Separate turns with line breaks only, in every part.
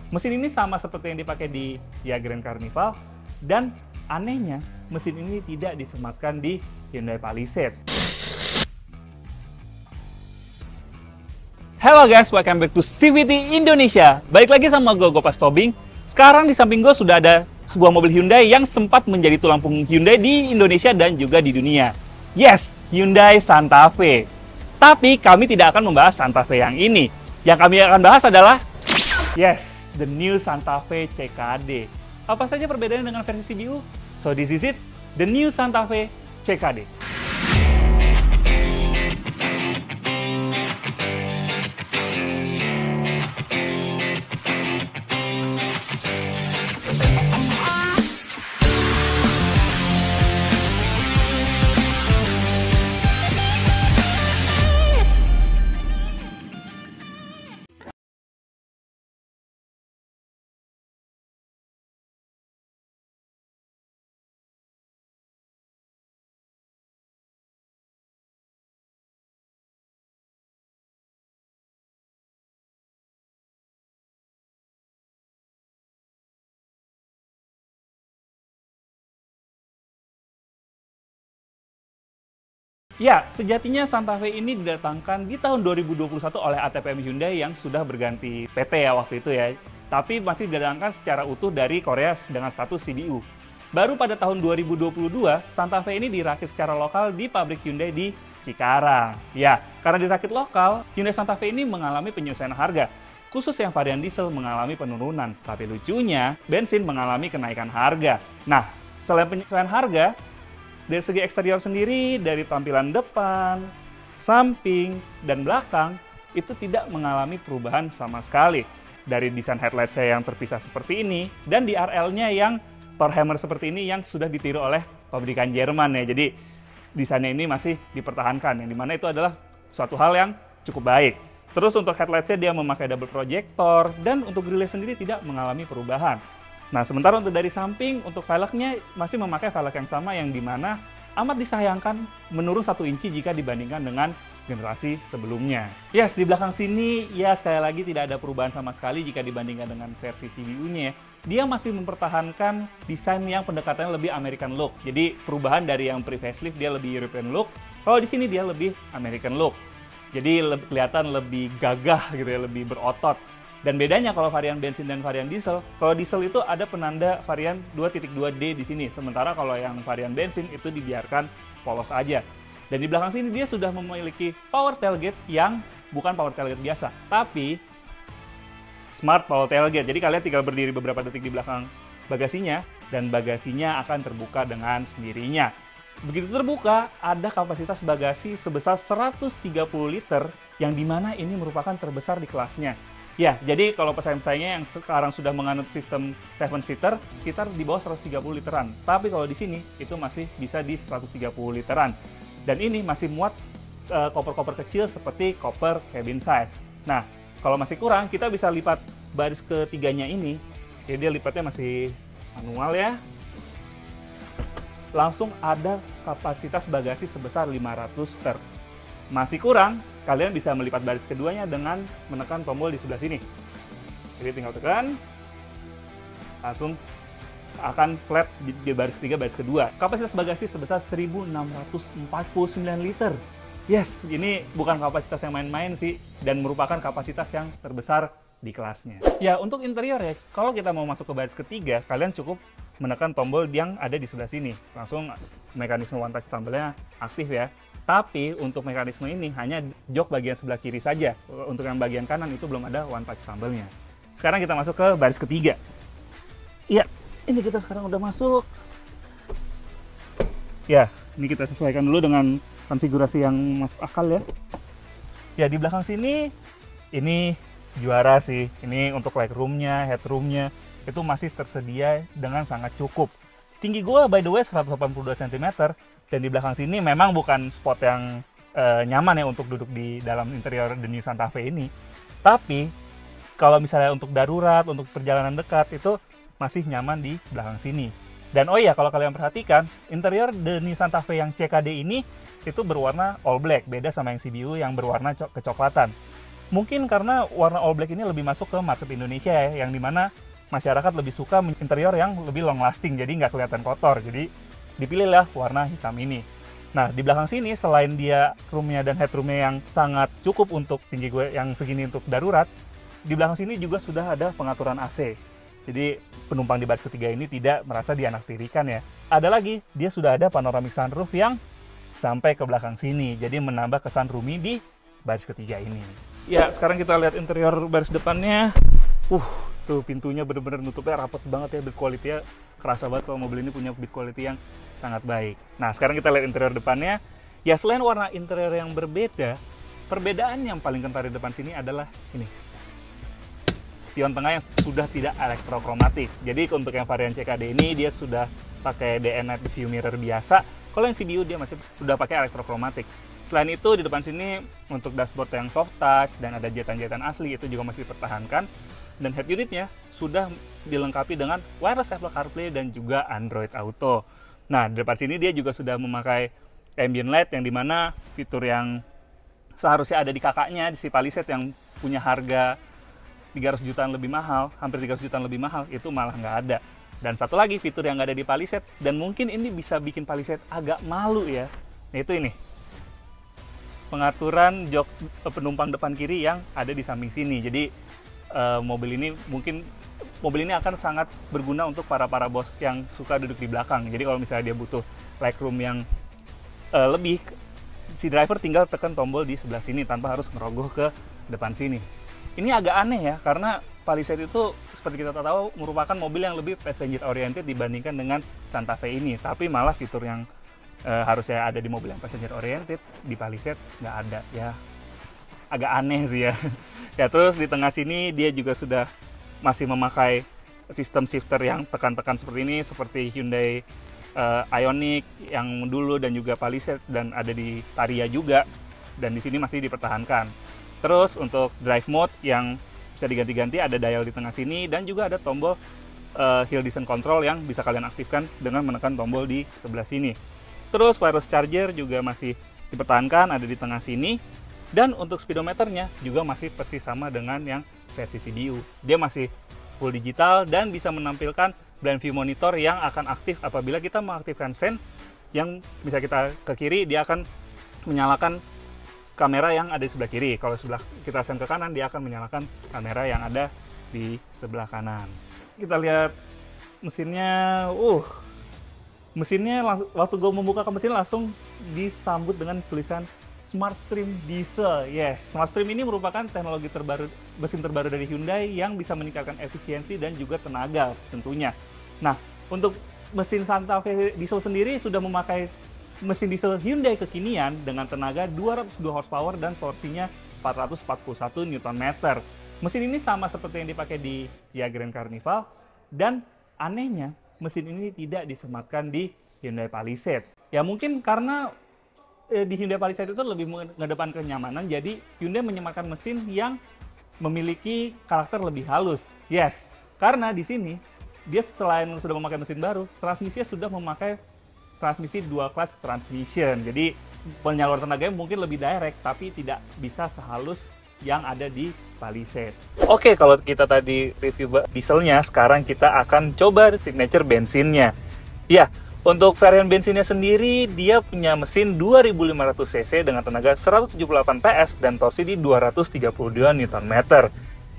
Mesin ini sama seperti yang dipakai di Grand Carnival, dan anehnya mesin ini tidak disematkan di Hyundai Palisade. Halo guys, welcome back to CVT Indonesia. Balik lagi sama gue, Gopas Tobing. Sekarang di samping gue sudah ada sebuah mobil Hyundai yang sempat menjadi tulang punggung Hyundai di Indonesia dan juga di dunia. Yes, Hyundai Santa Fe. Tapi kami tidak akan membahas Santa Fe yang ini. Yang kami akan bahas adalah, yes, the new Santa Fe CKD. Apa saja perbedaannya dengan versi CBU? So this is it, the new Santa Fe CKD. Ya, sejatinya Santa Fe ini didatangkan di tahun 2021 oleh ATPM Hyundai yang sudah berganti PT ya waktu itu ya. Tapi masih didatangkan secara utuh dari Korea dengan status CBU. Baru pada tahun 2022, Santa Fe ini dirakit secara lokal di pabrik Hyundai di Cikarang. Ya, karena dirakit lokal, Hyundai Santa Fe ini mengalami penyesuaian harga. Khusus yang varian diesel mengalami penurunan. Tapi lucunya, bensin mengalami kenaikan harga. Nah, selain penyesuaian harga, dari segi eksterior sendiri, dari tampilan depan, samping, dan belakang, itu tidak mengalami perubahan sama sekali. Dari desain headlight-nya yang terpisah seperti ini, dan di RL-nya yang Thor Hammer seperti ini yang sudah ditiru oleh pabrikan Jerman ya. Jadi desainnya ini masih dipertahankan, yang dimana itu adalah suatu hal yang cukup baik. Terus untuk headlight-nya dia memakai double projector, dan untuk grille sendiri tidak mengalami perubahan. Nah, sementara untuk dari samping, untuk velgnya masih memakai velg yang sama yang dimana amat disayangkan menurun 1 inci jika dibandingkan dengan generasi sebelumnya. Yes, di belakang sini, ya sekali lagi tidak ada perubahan sama sekali jika dibandingkan dengan versi CBU-nya. Dia masih mempertahankan desain yang pendekatannya lebih American look. Jadi perubahan dari yang pre-facelift dia lebih European look, kalau di sini dia lebih American look. Jadi kelihatan lebih gagah gitu ya, lebih berotot. Dan bedanya kalau varian bensin dan varian diesel, kalau diesel itu ada penanda varian 2.2D di sini, sementara kalau yang varian bensin itu dibiarkan polos aja. Dan di belakang sini dia sudah memiliki power tailgate yang bukan power tailgate biasa, tapi smart power tailgate. Jadi kalian tinggal berdiri beberapa detik di belakang bagasinya, dan bagasinya akan terbuka dengan sendirinya. Begitu terbuka, ada kapasitas bagasi sebesar 130 liter, yang dimana ini merupakan terbesar di kelasnya. Ya, jadi kalau pesaing-pesaingnya yang sekarang sudah menganut sistem 7-seater, sekitar di bawah 130 literan. Tapi kalau di sini, itu masih bisa di 130 literan. Dan ini masih muat koper-koper kecil seperti koper cabin size. Nah, kalau masih kurang, kita bisa lipat baris ketiganya ini. Jadi dia lipatnya masih manual ya. Langsung ada kapasitas bagasi sebesar 500 liter. Masih kurang, kalian bisa melipat baris keduanya dengan menekan tombol di sebelah sini. Jadi tinggal tekan, langsung akan flat di baris ketiga, baris kedua. Kapasitas bagasi sebesar 1649 liter. Yes, ini bukan kapasitas yang main-main sih, dan merupakan kapasitas yang terbesar di kelasnya. Ya, untuk interior ya, kalau kita mau masuk ke baris ketiga, kalian cukup menekan tombol yang ada di sebelah sini. Langsung mekanisme one touch tumble-nya aktif ya. Tapi untuk mekanisme ini hanya jok bagian sebelah kiri saja. Untuk yang bagian kanan itu belum ada one touch tumble-nya. Sekarang kita masuk ke baris ketiga. Iya, ini kita sekarang udah masuk. Ya, ini kita sesuaikan dulu dengan konfigurasi yang masuk akal ya. Ya, di belakang sini, ini juara sih. Ini untuk legroom-nya, headroom-nya, itu masih tersedia dengan sangat cukup. Tinggi gue by the way 182 cm. Dan di belakang sini memang bukan spot yang nyaman ya untuk duduk di dalam interior The New Santa Fe ini. Tapi kalau misalnya untuk darurat, untuk perjalanan dekat, itu masih nyaman di belakang sini. Dan oh iya, kalau kalian perhatikan, interior The New Santa Fe yang CKD ini itu berwarna all black, beda sama yang CBU yang berwarna kecoklatan. Mungkin karena warna all black ini lebih masuk ke market Indonesia ya, yang dimana masyarakat lebih suka interior yang lebih long lasting, jadi nggak kelihatan kotor. Jadi dipilihlah warna hitam ini. Nah, di belakang sini selain dia roomnya dan headroomnya yang sangat cukup untuk tinggi gue yang segini untuk darurat, di belakang sini juga sudah ada pengaturan AC. Jadi penumpang di baris ketiga ini tidak merasa dianaktirikan ya. Ada lagi, dia sudah ada panoramic sunroof yang sampai ke belakang sini, jadi menambah kesan roomy di baris ketiga ini. Ya, sekarang kita lihat interior baris depannya. Tuh pintunya bener-bener nutupnya rapet banget ya, build quality-nya kerasa banget kalau mobil ini punya build quality yang sangat baik. Nah, sekarang kita lihat interior depannya. Ya, selain warna interior yang berbeda, perbedaan yang paling kental di depan sini adalah ini. Spion tengah yang sudah tidak elektrokromatik. Jadi untuk yang varian CKD ini dia sudah pakai DN Night View Mirror biasa. Kalau yang CBU dia masih sudah pakai elektrokromatik. Selain itu di depan sini untuk dashboard yang soft touch dan ada jahitan-jahitan asli itu juga masih dipertahankan. Dan head unitnya sudah dilengkapi dengan wireless Apple CarPlay dan juga Android Auto. Nah, di depan sini dia juga sudah memakai ambient light yang dimana fitur yang seharusnya ada di kakaknya, di si Palisade yang punya harga 300 jutaan lebih mahal, hampir 300 jutaan lebih mahal, itu malah nggak ada. Dan satu lagi fitur yang nggak ada di Palisade, dan mungkin ini bisa bikin Palisade agak malu ya, yaitu ini. Pengaturan jok penumpang depan kiri yang ada di samping sini. Jadi mobil ini akan sangat berguna untuk para bos yang suka duduk di belakang. Jadi kalau misalnya dia butuh legroom yang lebih, si driver tinggal tekan tombol di sebelah sini tanpa harus ngerogoh ke depan sini. Ini agak aneh ya, karena Palisade itu seperti kita tahu merupakan mobil yang lebih passenger oriented dibandingkan dengan Santa Fe ini. Tapi malah fitur yang harusnya ada di mobil yang passenger oriented di Palisade nggak ada ya, agak aneh sih ya. Ya, terus di tengah sini dia juga sudah masih memakai sistem shifter yang tekan-tekan seperti ini, seperti Hyundai Ioniq yang dulu dan juga Palisade, dan ada di Varia juga, dan di sini masih dipertahankan. Terus untuk drive mode yang bisa diganti-ganti ada dial di tengah sini, dan juga ada tombol hill descent control yang bisa kalian aktifkan dengan menekan tombol di sebelah sini. Terus wireless charger juga masih dipertahankan, ada di tengah sini. Dan untuk speedometernya juga masih persis sama dengan yang versi CBU. Dia masih full digital dan bisa menampilkan blind view monitor yang akan aktif apabila kita mengaktifkan sen, yang bisa kita ke kiri, dia akan menyalakan kamera yang ada di sebelah kiri. Kalau sebelah kita sen ke kanan, dia akan menyalakan kamera yang ada di sebelah kanan. Kita lihat mesinnya. Mesinnya waktu gue membuka ke mesin langsung disambut dengan tulisan SmartStream Diesel. Yes, SmartStream ini merupakan teknologi mesin terbaru dari Hyundai yang bisa meningkatkan efisiensi dan juga tenaga tentunya. Nah, untuk mesin Santa Fe Diesel sendiri sudah memakai mesin diesel Hyundai kekinian dengan tenaga 202 horsepower dan torsinya 441 Nm. Mesin ini sama seperti yang dipakai di Kia Grand Carnival, dan anehnya mesin ini tidak disematkan di Hyundai Palisade. Ya mungkin karena di Hyundai Palisade itu lebih mengedepan kenyamanan, jadi Hyundai menyematkan mesin yang memiliki karakter lebih halus. Yes, karena di sini dia selain sudah memakai mesin baru, transmisinya sudah memakai transmisi dual class transmission. Jadi penyaluran tenaganya mungkin lebih direct, tapi tidak bisa sehalus yang ada di Palisade. Oke, kalau kita tadi review dieselnya, sekarang kita akan coba signature bensinnya. Ya, untuk varian bensinnya sendiri, dia punya mesin 2500 cc dengan tenaga 178 PS dan torsi di 232 Nm.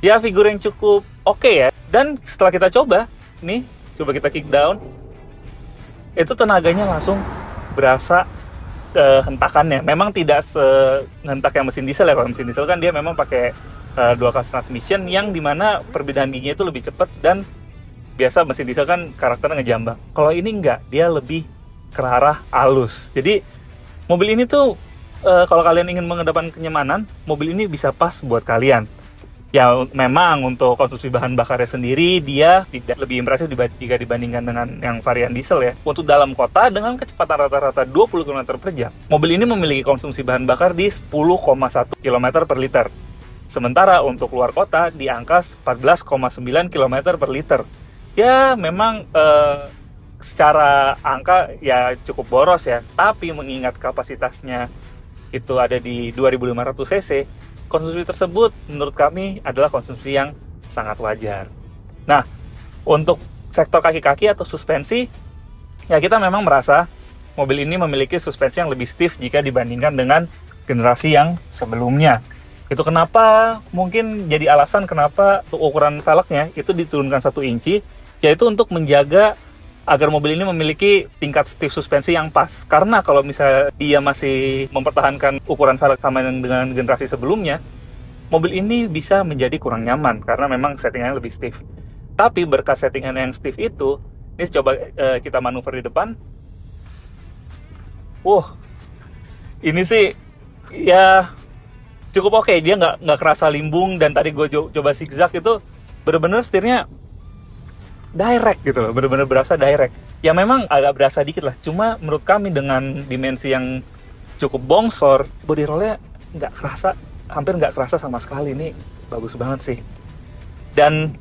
Ya, figur yang cukup oke ya. Dan setelah kita coba, nih, coba kita kick down, itu tenaganya langsung berasa hentakannya. Memang tidak sehentak yang mesin diesel ya. Kalau mesin diesel kan dia memang pakai dual class transmission yang dimana perbedaan giginya itu lebih cepat, dan biasa mesin diesel kan karakternya ngejambak. Kalau ini enggak, dia lebih ke arah halus. Jadi mobil ini tuh kalau kalian ingin mengedepan kenyamanan, mobil ini bisa pas buat kalian. Ya memang untuk konsumsi bahan bakarnya sendiri dia tidak lebih impresif jika dibandingkan dengan yang varian diesel ya. Untuk dalam kota dengan kecepatan rata-rata 20 km per jam, mobil ini memiliki konsumsi bahan bakar di 10,1 km per liter. Sementara untuk luar kota di angka 14,9 km per liter. Ya memang secara angka ya cukup boros ya, tapi mengingat kapasitasnya itu ada di 2500 cc, konsumsi tersebut menurut kami adalah konsumsi yang sangat wajar. Nah, untuk sektor kaki-kaki atau suspensi, ya kita memang merasa mobil ini memiliki suspensi yang lebih stiff jika dibandingkan dengan generasi yang sebelumnya. Itu kenapa mungkin jadi alasan kenapa ukuran velgnya itu diturunkan 1 inci, yaitu untuk menjaga agar mobil ini memiliki tingkat stiff suspensi yang pas. Karena kalau misalnya dia masih mempertahankan ukuran velg sama dengan generasi sebelumnya, mobil ini bisa menjadi kurang nyaman karena memang settingannya lebih stiff. Tapi berkat settingan yang stiff itu, ini coba kita manuver di depan. Ini sih ya cukup oke. Dia nggak kerasa limbung, dan tadi gue coba zigzag itu bener-bener setirnya direct gitu loh, bener-bener berasa direct. Ya memang agak berasa dikit lah, cuma menurut kami dengan dimensi yang cukup bongsor, body rollnya hampir nggak kerasa sama sekali. Ini bagus banget sih. Dan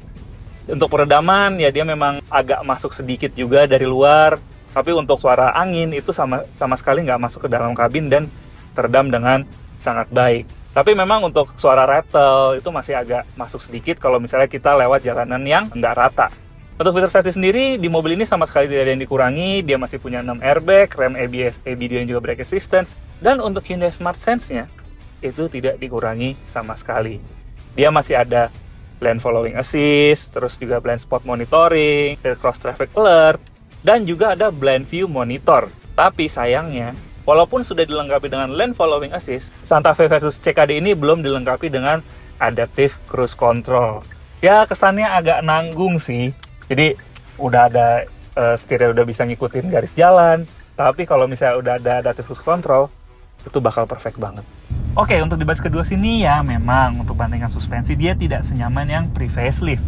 untuk peredaman ya dia memang agak masuk sedikit juga dari luar, tapi untuk suara angin itu sama sekali nggak masuk ke dalam kabin dan teredam dengan sangat baik. Tapi memang untuk suara rattle itu masih agak masuk sedikit kalau misalnya kita lewat jalanan yang nggak rata. Untuk fitur safety sendiri, di mobil ini sama sekali tidak ada yang dikurangi. Dia masih punya 6 airbag, rem ABS, ABD, dan juga brake assistance. Dan untuk Hyundai Smart Sense-nya, itu tidak dikurangi sama sekali. Dia masih ada lane following assist, terus juga blind spot monitoring, cross traffic alert, dan juga ada blind view monitor. Tapi sayangnya, walaupun sudah dilengkapi dengan lane following assist, Santa Fe versus CKD ini belum dilengkapi dengan adaptive cruise control. Ya, kesannya agak nanggung sih. Jadi udah ada setirnya udah bisa ngikutin garis jalan, tapi kalau misalnya udah ada adaptive cruise control, itu bakal perfect banget. Oke, untuk di baris kedua sini ya memang untuk bandingkan suspensi dia tidak senyaman yang pre-facelift.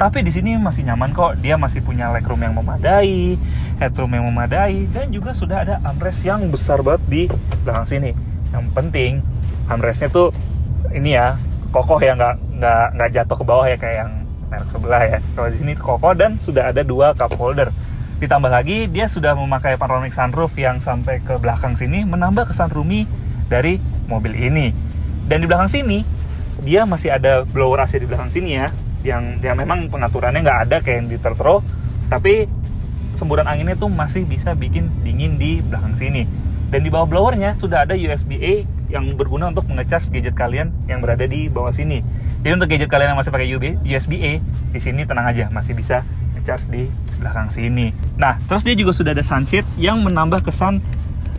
Tapi di sini masih nyaman kok, dia masih punya legroom yang memadai, headroom yang memadai, dan juga sudah ada armrest yang besar banget di belakang sini. Yang penting armrestnya tuh ini ya kokoh ya, nggak jatuh ke bawah ya kayak yang merek sebelah ya. Kalau di sini kokoh dan sudah ada 2 cup holder. Ditambah lagi dia sudah memakai panoramic sunroof yang sampai ke belakang sini, menambah kesan roomy dari mobil ini. Dan di belakang sini dia masih ada blower AC di belakang sini ya, yang memang pengaturannya nggak ada kayak yang di Tertro, tapi semburan anginnya tuh masih bisa bikin dingin di belakang sini. Dan di bawah blowernya sudah ada USB-A yang berguna untuk mengecas gadget kalian yang berada di bawah sini. Jadi untuk gadget kalian yang masih pakai USB-A, di sini tenang aja, masih bisa ngecas di belakang sini. Nah, terus dia juga sudah ada sunshade yang menambah kesan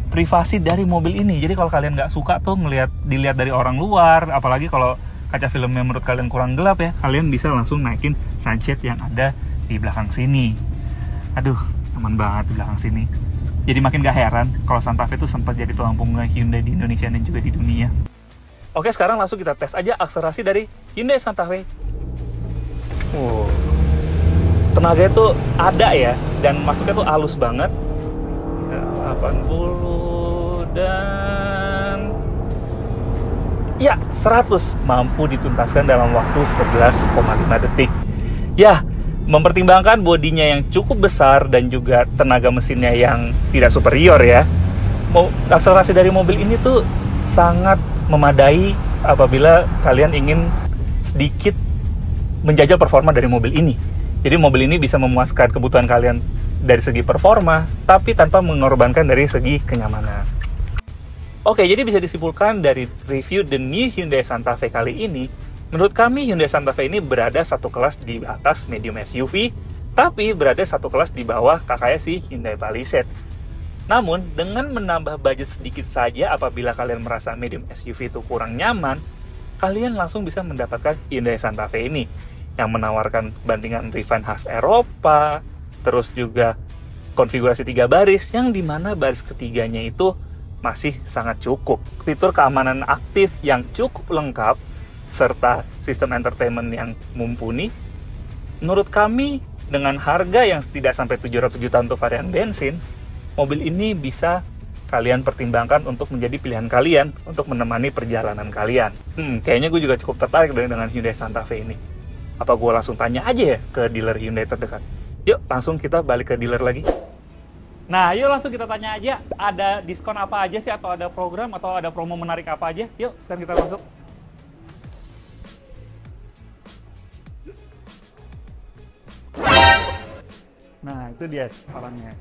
privasi dari mobil ini. Jadi kalau kalian nggak suka tuh dilihat dari orang luar, apalagi kalau kaca filmnya menurut kalian kurang gelap ya, kalian bisa langsung naikin sunshade yang ada di belakang sini. Aduh, aman banget di belakang sini. Jadi makin gak heran kalau Santa Fe itu sempat jadi tulang punggung Hyundai di Indonesia dan juga di dunia. Oke, sekarang langsung kita tes aja akselerasi dari Hyundai Santa Fe. Tenaganya tuh ada ya, dan masuknya tuh halus banget. 80 dan ya 100 mampu dituntaskan dalam waktu 11,5 detik. Ya, mempertimbangkan bodinya yang cukup besar dan juga tenaga mesinnya yang tidak superior ya, akselerasi dari mobil ini tuh sangat memadai apabila kalian ingin sedikit menjajal performa dari mobil ini. Jadi mobil ini bisa memuaskan kebutuhan kalian dari segi performa, tapi tanpa mengorbankan dari segi kenyamanan. Oke, jadi bisa disimpulkan dari review The New Hyundai Santa Fe kali ini, menurut kami Hyundai Santa Fe ini berada satu kelas di atas medium SUV, tapi berada satu kelas di bawah kakaknya si Hyundai Palisade. Namun, dengan menambah budget sedikit saja apabila kalian merasa medium SUV itu kurang nyaman, kalian langsung bisa mendapatkan Hyundai Santa Fe ini, yang menawarkan bandingan refine khas Eropa, terus juga konfigurasi 3 baris, yang dimana baris ketiganya itu masih sangat cukup. Fitur keamanan aktif yang cukup lengkap, serta sistem entertainment yang mumpuni, menurut kami dengan harga yang tidak sampai 700 juta untuk varian bensin, mobil ini bisa kalian pertimbangkan untuk menjadi pilihan kalian untuk menemani perjalanan kalian. Kayaknya gue juga cukup tertarik dengan Hyundai Santa Fe ini. Apa gue langsung tanya aja ya ke dealer Hyundai terdekat? Yuk, langsung kita balik ke dealer lagi. Nah, yuk langsung kita tanya aja, ada diskon apa aja sih, atau ada program, atau ada promo menarik apa aja? Yuk, sekarang kita masuk. Nah, itu dia orangnya.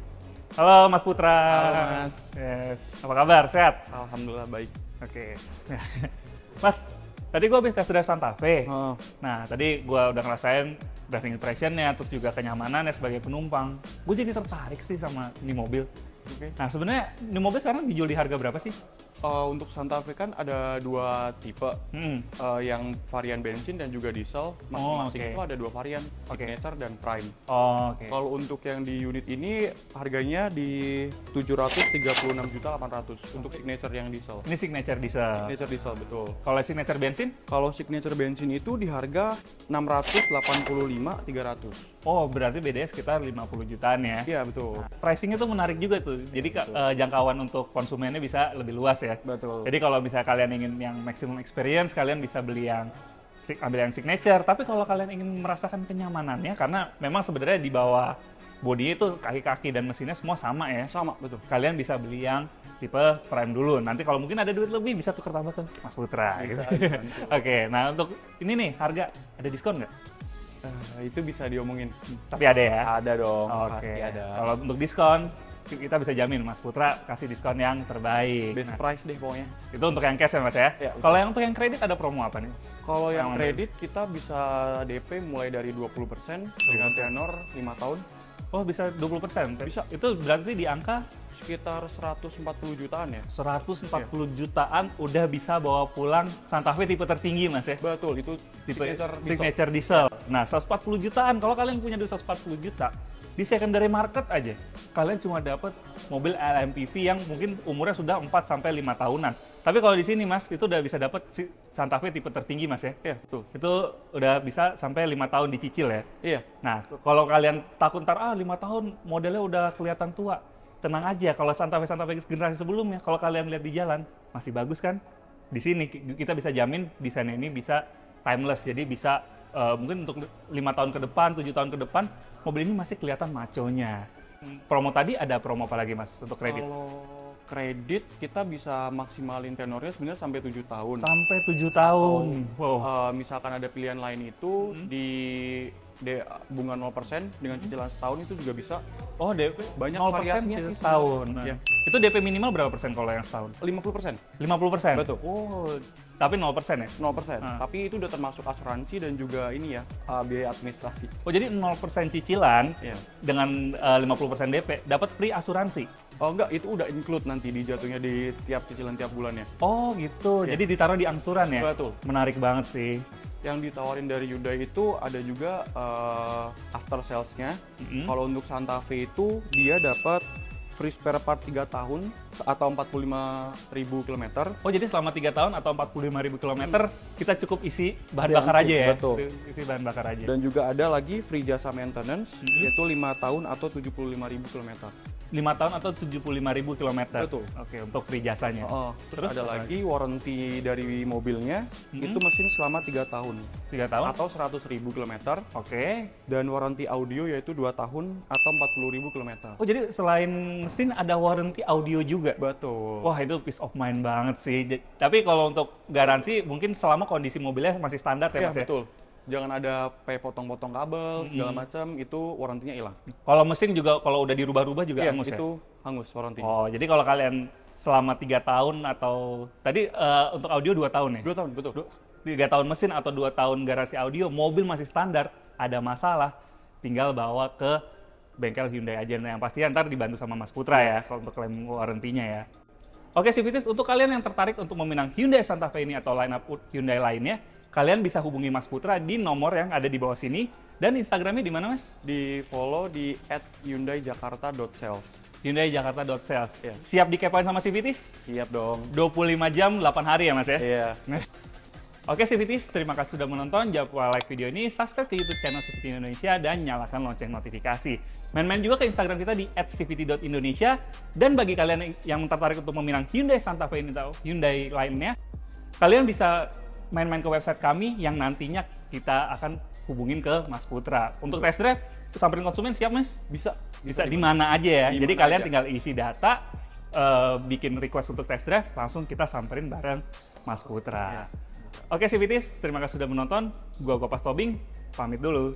Halo Mas Putra.
Halo Mas.
Yes. Apa kabar? Sehat?
Alhamdulillah baik.
Oke. Mas, tadi gue habis test drive Santa Fe.
Oh,
Nah, tadi gue udah ngerasain driving impression-nya, terus juga kenyamanannya sebagai penumpang. Gue jadi tertarik sih sama ini mobil.
oke.
Nah, sebenarnya ini mobil sekarang dijual di harga berapa sih?
Untuk Santa Fe kan ada dua tipe,
Hmm.
yang varian bensin dan juga diesel. Masing-masing
oke.
itu ada dua varian,
Oke.
Signature dan Prime.
Oh, oke.
Kalau untuk yang di unit ini harganya di 736.800 untuk Signature yang diesel.
Ini signature diesel.
Signature diesel betul.
Kalau signature bensin?
Kalau Signature bensin itu di harga 685.300.
Oh, berarti bedanya sekitar 50 jutaan ya.
Iya betul.
Nah, pricing-nya tuh menarik juga tuh. Jadi jangkauan untuk konsumennya bisa lebih luas ya.
Betul.
Jadi kalau misalnya kalian ingin yang maximum experience, kalian bisa beli yang ambil yang signature. Tapi kalau kalian ingin merasakan kenyamanannya, karena memang sebenarnya di bawah bodinya itu kaki-kaki dan mesinnya semua sama ya.
Sama betul.
Kalian bisa beli yang tipe Prime dulu. Nanti kalau mungkin ada duit lebih bisa tukar tambah ke Mas Putra.
Bisa,
gitu.
dibantu.
Oke, nah untuk ini nih harga ada diskon nggak?
Itu bisa diomongin.
Tapi ada ya.
Ada dong,
Oke.
pasti ada.
Kalau untuk diskon kita bisa jamin Mas Putra kasih diskon yang terbaik.
Best
Nah,
price deh pokoknya.
itu untuk yang cash ya Mas ya.
Ya,
Kalau yang untuk yang kredit ada promo apa nih?
Kalau yang
Yang
kredit kita bisa DP mulai dari 20% dengan tenor 5 tahun
Oh bisa 20%?
Bisa.
Itu berarti di angka
sekitar 140 jutaan ya.
140 jutaan udah bisa bawa pulang Santa Fe tipe tertinggi Mas ya.
Betul, itu
Tipe
signature diesel.
signature diesel. Nah 140 jutaan, kalau kalian punya duit 140 juta, di secondary market aja, kalian cuma dapat mobil LMPV yang mungkin umurnya sudah 4 sampai 5 tahunan. Tapi kalau di sini Mas, itu udah bisa dapat Santa Fe tipe tertinggi Mas ya.
Iya, betul.
Itu udah bisa sampai 5 tahun dicicil ya.
Iya,
Nah, kalau kalian takut ntar 5 tahun modelnya udah kelihatan tua, tenang aja. Kalau Santa Fe generasi sebelumnya, kalau kalian lihat di jalan masih bagus kan? Di sini kita bisa jamin desainnya ini bisa timeless, jadi bisa mungkin untuk 5 tahun ke depan, 7 tahun ke depan mobil ini masih kelihatan maconya. Promo tadi ada promo apa lagi Mas untuk kredit?
kalau kredit kita bisa maksimalin tenornya sebenarnya sampai 7 tahun.
Sampai 7 tahun. Wow.
Misalkan ada pilihan lain itu di bunga 0% dengan cicilan setahun itu juga bisa.
Oh, DP
Banyak
0%
variasinya sih
setahun. Nah,
Iya.
itu DP minimal berapa persen kalau yang setahun?
50%.
50%?
Betul.
Oh, tapi 0% ya?
0%.
Ah.
Tapi itu udah termasuk asuransi dan juga ini ya, biaya administrasi.
Oh, jadi 0% cicilan
Iya.
dengan 50% DP dapat free asuransi.
Oh enggak, itu udah include nanti di jatuhnya di tiap cicilan tiap bulannya.
Oh, gitu.
Iya.
Jadi ditaruh di angsuran ya?
Betul.
Menarik banget sih.
Yang ditawarin dari Hyundai itu ada juga after sales-nya.
Mm-mm.
Kalau untuk Santa Fe itu dia dapat free spare part 3 tahun atau 45.000 km.
Oh, jadi selama 3 tahun atau 45.000 km kita cukup isi bahan
Di
bakar
angkut,
aja ya?
betul.
Isi bahan bakar aja.
Dan juga ada lagi free jasa maintenance yaitu 5 tahun atau 75.000 km.
5 tahun atau 75.000 km?
Betul.
Oke, untuk free jasanya.
Terus ada
apa
lagi warranty dari mobilnya itu mesin selama 3 tahun
3 tahun?
atau 100.000 km.
Oke.
Dan warranty audio yaitu 2 tahun atau 40.000 km.
Oh, jadi selain mesin ada warranty audio juga?
Betul.
Wah, itu peace of mind banget sih. Tapi kalau untuk garansi mungkin selama kondisi mobilnya masih standar ya
Iya,
Mas ya?
betul. Jangan ada kayak potong-potong kabel segala macam, itu warrantinya hilang.
Kalau mesin juga kalau udah dirubah-rubah juga
Iya,
hangus ya?
itu hangus warrantinya.
Oh, jadi kalau kalian selama 3 tahun atau tadi untuk audio 2 tahun ya?
2 tahun, betul.
3 tahun mesin atau 2 tahun garansi audio, mobil masih standar, ada masalah, tinggal bawa ke bengkel Hyundai aja. Nah, yang pasti ntar dibantu sama Mas Putra ya, kalau untuk klaim warrantinya ya. Oke, Civities, untuk kalian yang tertarik untuk meminang Hyundai Santa Fe ini atau lineup Hyundai lainnya, kalian bisa hubungi Mas Putra di nomor yang ada di bawah sini. Dan Instagramnya di mana, Mas?
Di follow di @hyundaijakarta.sales.
hyundaijakarta.sales.
Iya.
Siap dikepoin sama Civities?
Siap dong.
25 jam, 8 hari ya, Mas ya?
Iya.
Oke, Civities, terima kasih sudah menonton. Jangan lupa like video ini, subscribe ke YouTube channel Civity Indonesia, dan nyalakan lonceng notifikasi. Main-main juga ke Instagram kita di @civity.indonesia. Dan bagi kalian yang tertarik untuk meminang Hyundai Santa Fe ini atau Hyundai lainnya, kalian bisa main-main ke website kami yang nantinya kita akan hubungin ke Mas Putra. Untuk test drive, samperin konsumen siap, Mas?
Bisa.
Bisa di mana aja ya.
Di
Jadi
mana
kalian
aja.
tinggal isi data, bikin request untuk test drive, langsung kita samperin bareng Mas Putra.
Ya.
Oke, Civities, terima kasih sudah menonton. Gua Kopas Tobing, pamit dulu.